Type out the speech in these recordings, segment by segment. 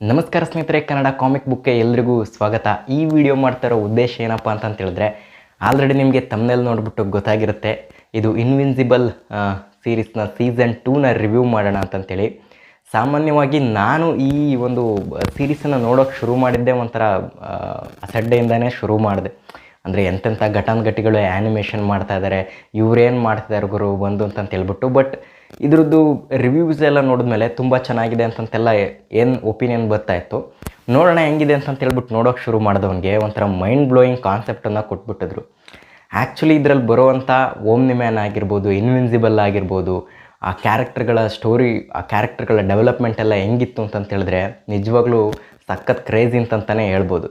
ನಮಸ್ಕಾರ ಸ್ನೇಹಿತರೆ, ಕನ್ನಡ ಕಾಮಿಕ್ ಬುಕ್ಗೆ ಎಲ್ರಿಗೂ ಸ್ವಾಗತ. ಈ ವಿಡಿಯೋ ಮಾಡ್ತಾ ಇರೋ ಉದ್ದೇಶ ಏನಪ್ಪ ಅಂತ ಹೇಳಿದ್ರೆ, ಆಲ್ರೆಡಿ ನಿಮಗೆ ತಮ್ಮನೇಲಿ ನೋಡಿಬಿಟ್ಟು ಗೊತ್ತಾಗಿರುತ್ತೆ, ಇದು ಇನ್ವಿನ್ಸಿಬಲ್ ಸೀರೀಸ್ನ ಸೀಸನ್ 2ನ ರಿವ್ಯೂ ಮಾಡೋಣ ಅಂತಂತೇಳಿ. ಸಾಮಾನ್ಯವಾಗಿ ನಾನು ಈ ಒಂದು ಸೀರೀಸನ್ನು ನೋಡೋಕ್ಕೆ ಶುರು ಮಾಡಿದ್ದೆ ಒಂಥರ ಅಸಡ್ಡೆಯಿಂದನೇ ಶುರು ಮಾಡಿದೆ. ಅಂದರೆ ಎಂತೆಂಥ ಘಟಾನುಘಟಿಗಳು ಆ್ಯನಿಮೇಷನ್ ಮಾಡ್ತಾ ಇದ್ದಾರೆ, ಇವರೇನು ಮಾಡ್ತಿದ್ದಾರೆ ಗುರು ಬಂದು ಅಂತಂತ ಹೇಳ್ಬಿಟ್ಟು. ಬಟ್ ಇದ್ರದ್ದು ರಿವ್ಯೂಸ್ ಎಲ್ಲ ನೋಡಿದ್ಮೇಲೆ ತುಂಬ ಚೆನ್ನಾಗಿದೆ ಅಂತಂತೆಲ್ಲ ಏನು ಒಪಿನಿಯನ್ ಬರ್ತಾಯಿತ್ತು. ನೋಡೋಣ ಹೆಂಗಿದೆ ಅಂತಂತ ಹೇಳ್ಬಿಟ್ಟು ನೋಡೋಕೆ ಶುರು ಮಾಡಿದವನಿಗೆ ಒಂಥರ ಮೈಂಡ್ ಬ್ಲೋಯಿಂಗ್ ಕಾನ್ಸೆಪ್ಟನ್ನು ಕೊಟ್ಬಿಟ್ಟಿದ್ರು. ಆ್ಯಕ್ಚುಲಿ ಇದರಲ್ಲಿ ಬರುವಂಥ ಓಮ್ನಿ ಮ್ಯಾನ್ ಆಗಿರ್ಬೋದು, ಇನ್ವಿನ್ಸಿಬಲ್ ಆಗಿರ್ಬೋದು, ಆ ಕ್ಯಾರೆಕ್ಟರ್ಗಳ ಸ್ಟೋರಿ, ಆ ಕ್ಯಾರೆಕ್ಟರ್ಗಳ ಡೆವಲಪ್ಮೆಂಟ್ ಎಲ್ಲ ಹೆಂಗಿತ್ತು ಅಂತಂತ ಹೇಳಿದ್ರೆ ನಿಜವಾಗ್ಲೂ ಸಖತ್ ಕ್ರೇಜಿ ಅಂತಂತಲೇ ಹೇಳ್ಬೋದು.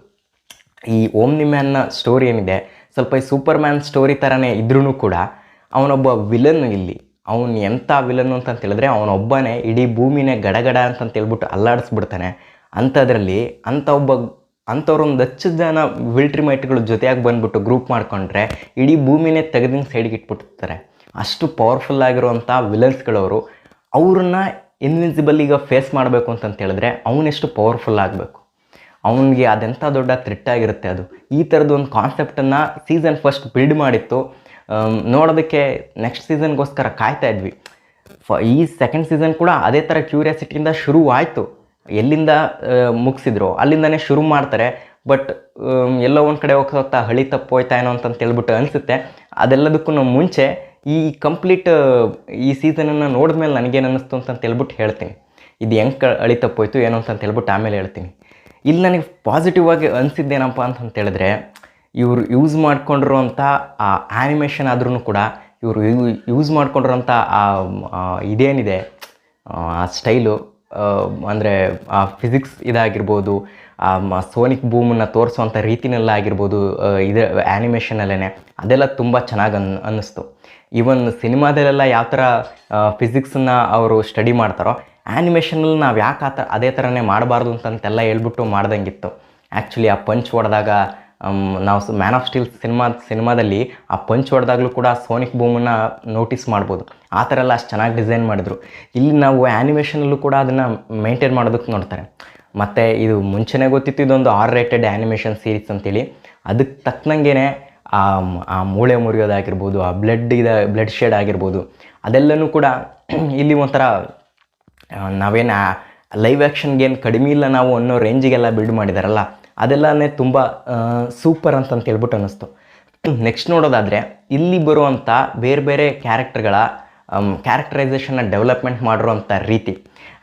ಈ ಓಮ್ನಿ ಮ್ಯಾನ್ನ ಸ್ಟೋರಿ ಏನಿದೆ ಸ್ವಲ್ಪ ಈ ಸೂಪರ್ ಮ್ಯಾನ್ ಸ್ಟೋರಿ ಥರನೇ ಇದ್ರೂ ಕೂಡ ಅವನೊಬ್ಬ ವಿಲನ್. ಇಲ್ಲಿ ಅವನು ಎಂಥ ವಿಲನ್ನು ಅಂತಂತ ಹೇಳಿದ್ರೆ ಅವನೊಬ್ಬನೇ ಇಡೀ ಭೂಮಿನೇ ಗಡಗಡ ಅಂತಂತ ಹೇಳ್ಬಿಟ್ಟು ಅಲ್ಲಾಡಿಸ್ಬಿಡ್ತಾನೆ. ಅಂಥದ್ರಲ್ಲಿ ಅಂಥವ್ರೊಂದು 10 ಜನ ವಿಲ್ಟ್ರಿಮೈಟ್ಗಳು ಜೊತೆಯಾಗಿ ಬಂದುಬಿಟ್ಟು ಗ್ರೂಪ್ ಮಾಡಿಕೊಂಡ್ರೆ ಇಡೀ ಭೂಮಿನೇ ತೆಗೆದಿನ ಸೈಡ್ಗೆ ಇಟ್ಬಿಟ್ಟಿರ್ತಾರೆ. ಅಷ್ಟು ಪವರ್ಫುಲ್ ಆಗಿರುವಂಥ ವಿಲನ್ಸ್ಗಳವರು. ಅವ್ರನ್ನ ಇನ್ವಿನ್ಸಿಬಲ್ ಈಗ ಫೇಸ್ ಮಾಡಬೇಕು ಅಂತಂತ ಹೇಳಿದ್ರೆ ಅವನೆಷ್ಟು ಪವರ್ಫುಲ್ ಆಗಬೇಕು, ಅವನಿಗೆ ಅದೆಂಥ ದೊಡ್ಡ ಥ್ರೆಟ್ ಆಗಿರುತ್ತೆ. ಅದು ಈ ಥರದ್ದು ಒಂದು ಕಾನ್ಸೆಪ್ಟನ್ನು ಸೀಸನ್ ಫಸ್ಟ್ ಬಿಲ್ಡ್ ಮಾಡಿತ್ತು. ನೋಡೋದಕ್ಕೆ ನೆಕ್ಸ್ಟ್ ಸೀಸನ್ಗೋಸ್ಕರ ಕಾಯ್ತಾ ಇದ್ವಿ. ಈ ಸೆಕೆಂಡ್ ಸೀಸನ್ ಕೂಡ ಅದೇ ಥರ ಕ್ಯೂರಿಯಾಸಿಟಿಯಿಂದ ಶುರು ಆಯಿತು. ಎಲ್ಲಿಂದ ಮುಗಿಸಿದ್ರು ಅಲ್ಲಿಂದನೇ ಶುರು ಮಾಡ್ತಾರೆ. ಬಟ್ ಎಲ್ಲೋ ಒಂದು ಕಡೆ ಹೋಗ್ತಾ ಹಳಿ ತಪ್ಪೋಯ್ತಾ ಏನೋ ಅಂತಂತ ಹೇಳ್ಬಿಟ್ಟು ಅನಿಸುತ್ತೆ. ಅದೆಲ್ಲದಕ್ಕೂ ಮುಂಚೆ ಈ ಕಂಪ್ಲೀಟ್ ಈ ಸೀಸನನ್ನು ನೋಡಿದ್ಮೇಲೆ ನನಗೇನು ಅನ್ನಿಸ್ತು ಅಂತಂತ ಹೇಳ್ಬಿಟ್ಟು ಹೇಳ್ತೀನಿ. ಇದು ಹೆಂಗೆ ಹಳಿ ತಪ್ಪೋಯ್ತು ಏನೋ ಅಂತಂತ ಹೇಳ್ಬಿಟ್ಟು ಆಮೇಲೆ ಹೇಳ್ತೀನಿ. ಇಲ್ಲಿ ನನಗೆ ಪಾಸಿಟಿವ್ ಆಗಿ ಅನಿಸಿದ್ದೇನಪ್ಪ ಅಂತಂತ ಹೇಳಿದ್ರೆ, ಇವರು ಯೂಸ್ ಮಾಡ್ಕೊಂಡಿರೋಂಥ ಆ ಆ್ಯನಿಮೇಷನ್ ಆದ್ರೂ ಕೂಡ ಇವರು ಯೂಸ್ ಮಾಡ್ಕೊಂಡಿರೋಂಥ ಇದೇನಿದೆ ಆ ಸ್ಟೈಲು, ಅಂದರೆ ಆ ಫಿಸಿಕ್ಸ್ ಇದಾಗಿರ್ಬೋದು, ಸೋನಿಕ್ ಬೂಮನ್ನು ತೋರಿಸೋವಂಥ ರೀತಿನೆಲ್ಲ ಆಗಿರ್ಬೋದು, ಇದು ಆ್ಯನಿಮೇಷನಲ್ಲೇ ಅದೆಲ್ಲ ತುಂಬ ಚೆನ್ನಾಗಿ ಅನ್ನಿಸ್ತು. ಈವನ್ ಸಿನಿಮಾದಲ್ಲೆಲ್ಲ ಯಾವ ಥರ ಫಿಸಿಕ್ಸನ್ನು ಅವರು ಸ್ಟಡಿ ಮಾಡ್ತಾರೋ ಆ್ಯನಿಮೇಷನಲ್ಲಿ ನಾವು ಯಾಕೆ ಅದೇ ಥರನೇ ಮಾಡಬಾರ್ದು ಅಂತಂತೆಲ್ಲ ಹೇಳ್ಬಿಟ್ಟು ಮಾಡ್ದಂಗಿತ್ತು. ಆ್ಯಕ್ಚುಲಿ ಆ ಪಂಚ್ ಹೊಡೆದಾಗ ನಾವು ಮ್ಯಾನ್ ಆಫ್ ಸ್ಟೀಲ್ ಸಿನಿಮಾದಲ್ಲಿ ಆ ಪಂಚ್ ಹೊಡೆದಾಗಲೂ ಕೂಡ ಸೋನಿಕ್ ಬೂಮನ್ನು ನೋಟಿಸ್ ಮಾಡ್ಬೋದು. ಆ ಥರ ಎಲ್ಲ ಅಷ್ಟು ಚೆನ್ನಾಗಿ ಡಿಸೈನ್ ಮಾಡಿದ್ರು. ಇಲ್ಲಿ ನಾವು ಆ್ಯನಿಮೇಷನಲ್ಲೂ ಕೂಡ ಅದನ್ನು ಮೇಂಟೈನ್ ಮಾಡೋದಕ್ಕೆ ನೋಡ್ತಾರೆ. ಮತ್ತು ಇದು ಮುಂಚೆನೇ ಗೊತ್ತಿತ್ತು ಇದೊಂದು R-rated ಆ್ಯನಿಮೇಷನ್ ಸೀರೀಸ್ ಅಂತೇಳಿ. ಅದಕ್ಕೆ ತಕ್ಕನಂಗೆ ಆ ಮೂಳೆ ಮುರಿಯೋದಾಗಿರ್ಬೋದು, ಆ ಬ್ಲಡ್ ಶೇಡ್ ಆಗಿರ್ಬೋದು, ಅದೆಲ್ಲನೂ ಕೂಡ ಇಲ್ಲಿ ಒಂಥರ ನಾವೇನು ಲೈವ್ ಆ್ಯಕ್ಷನ್ಗೇನು ಕಡಿಮೆ ಇಲ್ಲ ನಾವು ಅನ್ನೋ ರೇಂಜಿಗೆಲ್ಲ ಬಿಲ್ಡ್ ಮಾಡಿದಾರಲ್ಲ, ಅದೆಲ್ಲನೇ ತುಂಬ ಸೂಪರ್ ಅಂತಂತ ಹೇಳ್ಬಿಟ್ಟು ಅನ್ನಿಸ್ತು. ನೆಕ್ಸ್ಟ್ ನೋಡೋದಾದರೆ ಇಲ್ಲಿ ಬರುವಂಥ ಬೇರೆ ಬೇರೆ ಕ್ಯಾರೆಕ್ಟರ್ಗಳ ಕ್ಯಾರೆಕ್ಟರೈಸೇಷನ್ನ ಡೆವಲಪ್ಮೆಂಟ್ ಮಾಡಿರೋಂಥ ರೀತಿ.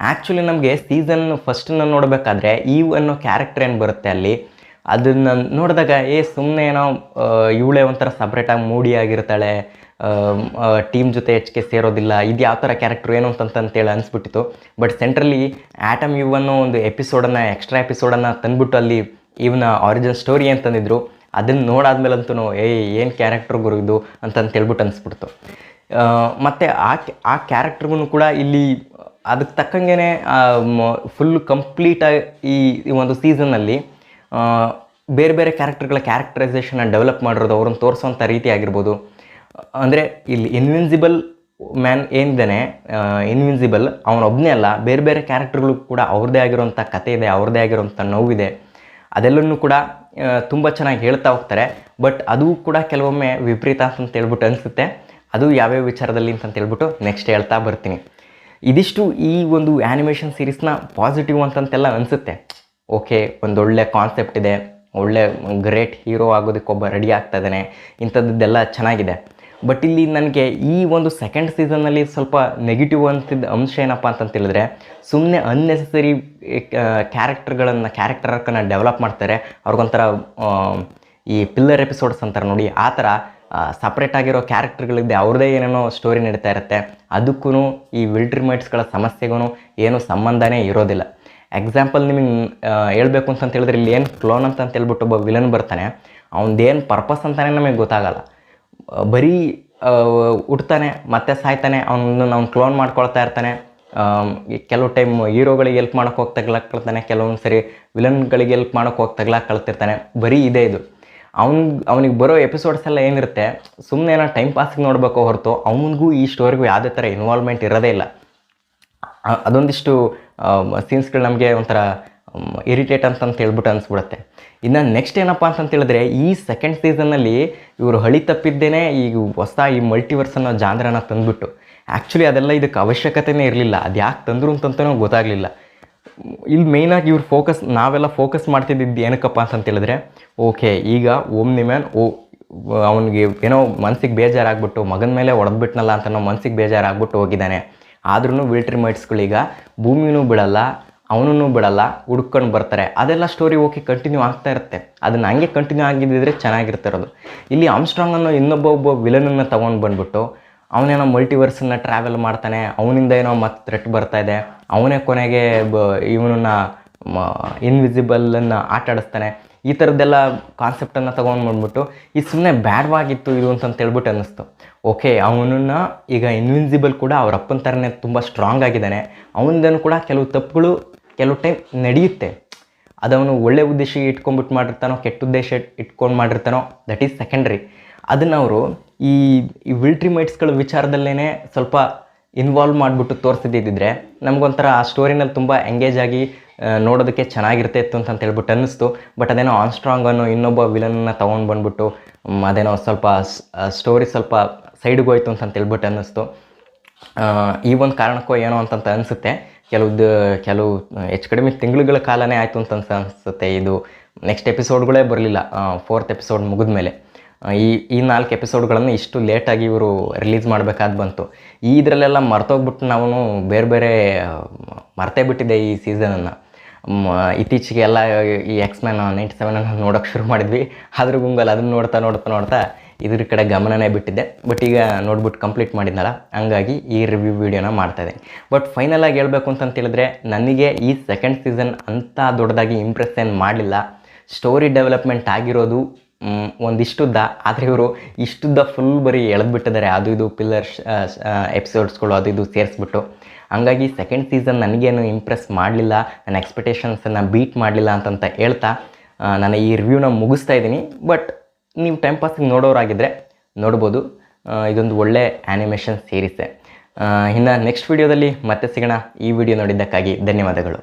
ಆ್ಯಕ್ಚುಲಿ ನಮಗೆ ಸೀಸನ್ ಫಸ್ಟನ್ನು ನೋಡಬೇಕಾದ್ರೆ ಅನ್ನೋ ಕ್ಯಾರೆಕ್ಟರ್ ಏನು ಬರುತ್ತೆ ಅಲ್ಲಿ, ಅದನ್ನು ನೋಡಿದಾಗ ಸುಮ್ಮನೆ ಏನೋ ಇವಳೇ ಒಂಥರ ಸಪ್ರೇಟಾಗಿ ಮೂಡಿ ಆಗಿರ್ತಾಳೆ, ಟೀಮ್ ಜೊತೆ ಹೆಚ್ಚಿಗೆ ಸೇರೋದಿಲ್ಲ, ಇದು ಯಾವ ಥರ ಕ್ಯಾರೆಕ್ಟ್ರು ಏನು ಅಂತಂತೇಳಿ ಅನಿಸ್ಬಿಟ್ಟಿತ್ತು. ಬಟ್ ಸೆಂಟ್ರಲ್ಲಿ ಆ್ಯಟಮ್ ಅನ್ನೋ ಒಂದು ಎಕ್ಸ್ಟ್ರಾ ಎಪಿಸೋಡನ್ನು ತಂದುಬಿಟ್ಟು ಅಲ್ಲಿ ಇವನ ಆರಿಜಿನ್ ಸ್ಟೋರಿ ಏನು ತಂದಿದ್ರು, ಅದನ್ನು ನೋಡಾದ್ಮೇಲಂತೂ ಏನು ಕ್ಯಾರೆಕ್ಟ್ರು ಗುರು ಇದು ಅಂತಂತೇಳ್ಬಿಟ್ಟು ಅನಿಸ್ಬಿಡ್ತು. ಮತ್ತು ಆ ಕ್ಯಾರೆಕ್ಟ್ರಿಗೂ ಕೂಡ ಇಲ್ಲಿ ಅದಕ್ಕೆ ತಕ್ಕಂಗೆ ಫುಲ್ ಕಂಪ್ಲೀಟಾಗಿ ಈ ಒಂದು ಸೀಸನ್ನಲ್ಲಿ ಬೇರೆ ಬೇರೆ ಕ್ಯಾರೆಕ್ಟರ್ಗಳ ಕ್ಯಾರೆಕ್ಟರೈಸೇಷನ್ನ ಡೆವಲಪ್ ಮಾಡಿರೋದು, ಅವ್ರನ್ನ ತೋರಿಸೋವಂಥ ರೀತಿ ಆಗಿರ್ಬೋದು. ಅಂದರೆ ಇಲ್ಲಿ ಇನ್ವಿನ್ಸಿಬಲ್ ಮ್ಯಾನ್ ಏನಿದ್ದಾನೆ, ಇನ್ವಿನ್ಸಿಬಲ್ ಅವನೊಬ್ಬನೇ ಅಲ್ಲ, ಬೇರೆ ಬೇರೆ ಕ್ಯಾರೆಕ್ಟರ್ಗಳು ಕೂಡ ಅವ್ರದ್ದೇ ಆಗಿರೋಂಥ ಕತೆ ಇದೆ, ಅವ್ರದ್ದೇ ಆಗಿರೋಂಥ ನೋವಿದೆ. ಅದೆಲ್ಲನೂ ಕೂಡ ತುಂಬ ಚೆನ್ನಾಗಿ ಹೇಳ್ತಾ ಹೋಗ್ತಾರೆ. ಬಟ್ ಅದು ಕೂಡ ಕೆಲವೊಮ್ಮೆ ವಿಪರೀತ ಅಂತ ಹೇಳ್ಬಿಟ್ಟು ಅನಿಸುತ್ತೆ. ಅದು ಯಾವ್ಯಾವ ವಿಚಾರದಲ್ಲಿ ಅಂತಂತ ಹೇಳ್ಬಿಟ್ಟು ನೆಕ್ಸ್ಟ್ ಹೇಳ್ತಾ ಬರ್ತೀನಿ. ಇದಿಷ್ಟು ಈ ಒಂದು ಆ್ಯನಿಮೇಷನ್ ಸೀರೀಸ್ನ ಪಾಸಿಟಿವ್ ಅಂತಂತೆಲ್ಲ ಅನಿಸುತ್ತೆ. ಓಕೆ, ಒಂದೊಳ್ಳೆ ಕಾನ್ಸೆಪ್ಟ್ ಇದೆ, ಒಳ್ಳೆ ಗ್ರೇಟ್ ಹೀರೋ ಆಗೋದಕ್ಕೆ ಒಬ್ಬ ರೆಡಿ ಆಗ್ತಾ ಇದ್ದಾನೆ, ಇಂಥದ್ದೆಲ್ಲ ಚೆನ್ನಾಗಿದೆ. ಬಟ್ ಇಲ್ಲಿ ನನಗೆ ಈ ಒಂದು ಸೆಕೆಂಡ್ ಸೀಸನ್ನಲ್ಲಿ ಸ್ವಲ್ಪ ನೆಗೆಟಿವ್ ಅಂತಿದ್ದ ಅಂಶ ಏನಪ್ಪ ಅಂತಂತ ಹೇಳಿದ್ರೆ, ಸುಮ್ಮನೆ ಅನ್ನೆಸೆಸರಿ ಕ್ಯಾರೆಕ್ಟರ್ ಆರ್ಕನ್ನು ಡೆವಲಪ್ ಮಾಡ್ತಾರೆ. ಅವ್ರಿಗೊಂಥರ ಈ ಪಿಲ್ಲರ್ ಎಪಿಸೋಡ್ಸ್ ಅಂತಾರೆ ನೋಡಿ, ಆ ಥರ ಸಪ್ರೇಟ್ ಆಗಿರೋ ಕ್ಯಾರೆಕ್ಟರ್ಗಳಿದೆ, ಅವ್ರದ್ದೇ ಏನೇನೋ ಸ್ಟೋರಿ ನಡೀತಾ ಇರುತ್ತೆ. ಅದಕ್ಕೂ ಈ ವಿಲ್ಟ್ರಿಮೈಟ್ಸ್ಗಳ ಸಮಸ್ಯೆಗೂ ಏನೂ ಸಂಬಂಧನೇ ಇರೋದಿಲ್ಲ. ಎಕ್ಸಾಂಪಲ್ ನಿಮಗೆ ಹೇಳ್ಬೇಕು ಅಂತಂತ ಹೇಳಿದ್ರೆ, ಇಲ್ಲಿ ಏನು ಕ್ಲೋನ್ ಅಂತಂತ ಹೇಳ್ಬಿಟ್ಟು ಒಬ್ಬ ವಿಲನ್ ಬರ್ತಾನೆ, ಅವನದೇನು ಪರ್ಪಸ್ ಅಂತಲೇ ನಮಗೆ ಗೊತ್ತಾಗಲ್ಲ. ಬರೀ ಹುಡ್ತಾನೆ ಮತ್ತೆ ಸಾಯ್ತಾನೆ, ಅವ್ನು ಕ್ಲೋನ್ ಮಾಡ್ಕೊಳ್ತಾ ಇರ್ತಾನೆ. ಕೆಲವು ಟೈಮ್ ಹೀರೋಗಳಿಗೆ ಹೆಲ್ಪ್ ಮಾಡೋಕ್ಕೆ ಹೋಗಿ ತಗ್ಲಾಕ್ಕೊಳ್ತಾನೆ, ಕೆಲವೊಂದು ಸರಿ ವಿಲನ್ಗಳಿಗೆ ಹೆಲ್ಪ್ ಮಾಡೋಕ್ಕೆ ಹೋಗಿ ತಗ್ಲಾಕ್ಕೊಳ್ತಿರ್ತಾನೆ. ಬರೀ ಇದೇ ಇದು ಅವನಿಗೆ ಬರೋ ಎಪಿಸೋಡ್ಸ್ ಎಲ್ಲ ಏನಿರುತ್ತೆ, ಸುಮ್ಮನೆ ಏನೋ ಟೈಮ್ ಪಾಸಿಗೆ ನೋಡಬೇಕು ಹೊರತು ಅವನಿಗೂ ಈ ಸ್ಟೋರಿಗೂ ಯಾವುದೇ ಥರ ಇನ್ವಾಲ್ವ್ಮೆಂಟ್ ಇರೋದೇ ಇಲ್ಲ. ಅದೊಂದಿಷ್ಟು ಸೀನ್ಸ್ಗಳು ನಮಗೆ ಒಂಥರ ಇರಿಟೇಟ್ ಅಂತ ಹೇಳ್ಬಿಟ್ಟು ಅನಿಸ್ಬಿಡುತ್ತೆ. ಇನ್ನು ನೆಕ್ಸ್ಟ್ ಏನಪ್ಪ ಅಂತ ಹೇಳಿದ್ರೆ, ಈ ಸೆಕೆಂಡ್ ಸೀಸನ್ನಲ್ಲಿ ಇವರು ಹಳಿ ತಪ್ಪಿದ್ದೇನೆ ಈಗ ಹೊಸ ಈ ಮಲ್ಟಿವರ್ಸ್ ಅನ್ನೋ ಜಾನ್ರನ ತಂದುಬಿಟ್ಟು, ಆ್ಯಕ್ಚುಲಿ ಅದೆಲ್ಲ ಇದಕ್ಕೆ ಅವಶ್ಯಕತೆಯೇ ಇರಲಿಲ್ಲ. ಅದು ಯಾಕೆ ತಂದರು ಅಂತಂತನೂ ಗೊತ್ತಾಗಲಿಲ್ಲ. ಇಲ್ಲಿ ಮೇಯ್ನಾಗಿ ಇವ್ರು ನಾವೆಲ್ಲ ಫೋಕಸ್ ಮಾಡ್ತಿದ್ದಿದ್ದು ಏನಕ್ಕಪ್ಪ ಅಂತ ಹೇಳಿದ್ರೆ, ಓಕೆ ಈಗ ಓಮ್ನಿ ಮ್ಯಾನ್ ಅವನಿಗೆ ಏನೋ ಮನಸ್ಸಿಗೆ ಬೇಜಾರಾಗ್ಬಿಟ್ಟು ಮಗನ ಮೇಲೆ ಹೊಡೆದ್ಬಿಟ್ನಲ್ಲ ಅಂತ ನಾವು ಮನಸ್ಸಿಗೆ ಬೇಜಾರಾಗ್ಬಿಟ್ಟು ಹೋಗಿದ್ದಾನೆ. ಆದ್ರೂ ವಿಲ್ಟ್ರಿಮೈಟ್ಸ್ಗಳೀಗ ಭೂಮಿನೂ ಬಿಡಲ್ಲ, ಅವನೂ ಬಿಡಲ್ಲ, ಹುಡ್ಕೊಂಡು ಬರ್ತಾರೆ. ಅದೆಲ್ಲ ಸ್ಟೋರಿ ಓಕೆ ಕಂಟಿನ್ಯೂ ಆಗ್ತಾ ಇರುತ್ತೆ. ಅದನ್ನು ಹಂಗೆ ಕಂಟಿನ್ಯೂ ಆಗಿದ್ದಿದ್ರೆ ಚೆನ್ನಾಗಿರ್ತಿರೋದು. ಇಲ್ಲಿ ಆಮ್ಸ್ಟ್ರಾಂಗ್ ಅನ್ನೋ ಇನ್ನೊಬ್ಬ ವಿಲನನ್ನು ತೊಗೊಂಡು ಬಂದ್ಬಿಟ್ಟು ಅವನೇನೋ ಮಲ್ಟಿವರ್ಸನ್ನು ಟ್ರಾವೆಲ್ ಮಾಡ್ತಾನೆ, ಅವನಿಂದ ಏನೋ ಮತ್ತೆ ಥ್ರೆಟ್ ಬರ್ತಾಯಿದೆ, ಅವನೇ ಕೊನೆಗೆ ಇವನನ್ನು ಇನ್ವಿಸಿಬಲನ್ನು ಆಟ ಆಡಿಸ್ತಾನೆ. ಈ ಥರದ್ದೆಲ್ಲ ಕಾನ್ಸೆಪ್ಟನ್ನು ತೊಗೊಂಡು ಬಂದ್ಬಿಟ್ಟು ಇದು ಸುಮ್ಮನೆ ಬ್ಯಾಡ್ವಾಗಿತ್ತು ಇದು ಅಂತೇಳ್ಬಿಟ್ಟು ಅನ್ನಿಸ್ತು. ಓಕೆ, ಅವನನ್ನು ಈಗ ಇನ್ವಿನ್ಸಿಬಲ್ ಕೂಡ ಅವ್ರ ಅಪ್ಪನ ಥರನೇ ತುಂಬ ಸ್ಟ್ರಾಂಗ್ ಆಗಿದ್ದಾನೆ. ಅವನದೇನು ಕೂಡ ಕೆಲವು ತಪ್ಪುಗಳು ಕೆಲವು ಟೈಮ್ ನಡೆಯುತ್ತೆ. ಅದವನು ಒಳ್ಳೆ ಉದ್ದೇಶ ಇಟ್ಕೊಂಡ್ಬಿಟ್ಟು ಮಾಡಿರ್ತಾನೋ ಕೆಟ್ಟ ಉದ್ದೇಶ ಇಟ್ಕೊಂಡು ಮಾಡಿರ್ತಾನೋ, ದಟ್ ಈಸ್ ಸೆಕೆಂಡ್ರಿ. ಅದನ್ನು ಅವರು ಈ ವಿಲ್ಟ್ರಿಮೈಟ್ಸ್ಗಳ ವಿಚಾರದಲ್ಲೇ ಸ್ವಲ್ಪ ಇನ್ವಾಲ್ವ್ ಮಾಡಿಬಿಟ್ಟು ತೋರಿಸಿದ್ದಿದ್ರೆ ನಮಗೊಂಥರ ಆ ಸ್ಟೋರಿನಲ್ಲಿ ತುಂಬ ಎಂಗೇಜ್ ಆಗಿ ನೋಡೋದಕ್ಕೆ ಚೆನ್ನಾಗಿರ್ತಾ ಇತ್ತು ಅಂತ ಹೇಳ್ಬಿಟ್ಟು ಅನ್ನಿಸ್ತು. ಬಟ್ ಅದೇನೋ ಆಮ್ಸ್ಟ್ರಾಂಗ್ ಅನ್ನೋ ಇನ್ನೊಬ್ಬ ವಿಲನನ್ನು ತೊಗೊಂಡು ಬಂದ್ಬಿಟ್ಟು ಅದೇನೋ ಸ್ವಲ್ಪ ಸ್ಟೋರಿ ಸ್ವಲ್ಪ ಸೈಡ್ಗೆ ಹೋಯ್ತು ಅಂತ ಹೇಳ್ಬಿಟ್ಟು ಅನ್ನಿಸ್ತು. ಈ ಒಂದು ಕಾರಣಕ್ಕೋ ಏನೋ ಅಂತ ಅನಿಸುತ್ತೆ. ಕೆಲವು ಹೆಚ್ಚು ಕಡಿಮೆ ತಿಂಗಳುಗಳ ಕಾಲನೇ ಆಯಿತು ಅಂತ ಅನಿಸುತ್ತೆ. ಇದು ನೆಕ್ಸ್ಟ್ ಎಪಿಸೋಡ್ಗಳೇ ಬರಲಿಲ್ಲ 4th ಎಪಿಸೋಡ್ ಮುಗಿದ ಮೇಲೆ. ಈ 4 ಎಪಿಸೋಡ್ಗಳನ್ನು ಇಷ್ಟು ಲೇಟಾಗಿ ಇವರು ರಿಲೀಸ್ ಮಾಡಬೇಕಾದ್ ಬಂತು. ಇದರಲ್ಲೆಲ್ಲ ಮರ್ತೋಗ್ಬಿಟ್ಟು ನಾವು ಬೇರೆ ಮರ್ತೇ ಬಿಟ್ಟಿದ್ದೆ ಈ ಸೀಸನನ್ನು. ಇತ್ತೀಚೆಗೆ ಎಲ್ಲ ಈ X-Men 97 ನೋಡೋಕ್ಕೆ ಶುರು ಮಾಡಿದ್ವಿ. ಅದ್ರ ಗುಂಗಲ್ಲಿ ಅದನ್ನು ನೋಡ್ತಾ ಇದ್ರ ಕಡೆ ಗಮನನೇ ಬಿಟ್ಟಿದ್ದೆ. ಬಟ್ ಈಗ ನೋಡ್ಬಿಟ್ಟು ಕಂಪ್ಲೀಟ್ ಮಾಡಿದ್ನಲ್ಲ, ಹಂಗಾಗಿ ಈ ರಿವ್ಯೂ ವೀಡಿಯೋನ ಮಾಡ್ತಾಯಿದ್ದೀನಿ. ಬಟ್ ಫೈನಲಾಗಿ ಹೇಳ್ಬೇಕು ಅಂತಂತೇಳಿದ್ರೆ, ನನಗೆ ಈ ಸೆಕೆಂಡ್ ಸೀಸನ್ ಅಂಥ ದೊಡ್ಡದಾಗಿ ಇಂಪ್ರೆಸ್ ಏನು ಮಾಡಲಿಲ್ಲ. ಸ್ಟೋರಿ ಡೆವಲಪ್ಮೆಂಟ್ ಆಗಿರೋದು ಒಂದಿಷ್ಟುದ್ದ, ಆದರೆ ಇವರು ಇಷ್ಟುದ್ದ ಫುಲ್ ಬರೀ ಎಳೆದ್ಬಿಟ್ಟಿದ್ದಾರೆ. ಅದು ಇದು ಪಿಲ್ಲರ್ ಎಪಿಸೋಡ್ಸ್ಗಳು ಅದು ಇದು ಸೇರಿಸ್ಬಿಟ್ಟು. ಹಂಗಾಗಿ ಸೆಕೆಂಡ್ ಸೀಸನ್ ನನಗೇನು ಇಂಪ್ರೆಸ್ ಮಾಡಲಿಲ್ಲ, ನನ್ನ ಎಕ್ಸ್ಪೆಕ್ಟೇಷನ್ಸನ್ನು ಬೀಟ್ ಮಾಡಲಿಲ್ಲ ಅಂತ ಹೇಳ್ತಾ ನಾನು ಈ ರಿವ್ಯೂನ ಮುಗಿಸ್ತಾ ಇದ್ದೀನಿ. ಬಟ್ ನೀವು ಟೈಮ್ ಪಾಸಿಗೆ ನೋಡೋರಾಗಿದ್ದರೆ ನೋಡ್ಬೋದು. ಇದೊಂದು ಒಳ್ಳೆ ಆ್ಯನಿಮೇಷನ್ ಸೀರೀಸೆ. ಇನ್ನು ನೆಕ್ಸ್ಟ್ ವೀಡಿಯೋದಲ್ಲಿ ಮತ್ತೆ ಸಿಗೋಣ. ಈ ವಿಡಿಯೋ ನೋಡಿದ್ದಕ್ಕಾಗಿ ಧನ್ಯವಾದಗಳು.